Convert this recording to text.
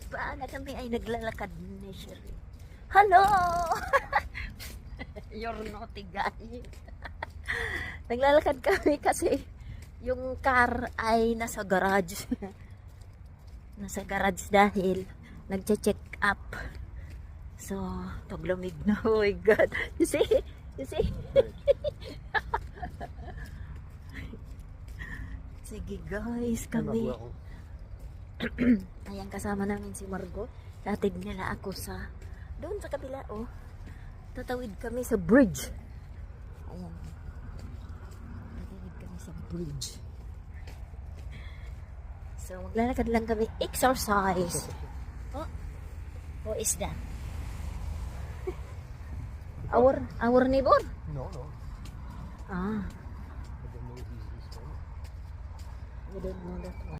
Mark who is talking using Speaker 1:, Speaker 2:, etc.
Speaker 1: pa na kami ay naglalakad ni Sherry. Hello! You're naughty guy. Naglalakad kami kasi yung car ay nasa garage. Nasa garage dahil nagche-check up. So, paglamig na. Oh my God. You see? You see? Sige guys, kami. Ayan, kasama namin si Margo. Tatid nila ako sa doon sa kabila, oh. Tatawid kami sa bridge. Ayan. Tatawid kami sa bridge. So, maglalakad lang kami. Exercise. Oh, what is that? Our neighbor?
Speaker 2: No.
Speaker 1: Ah.
Speaker 2: I don't know if he's this one.
Speaker 1: We don't know that one.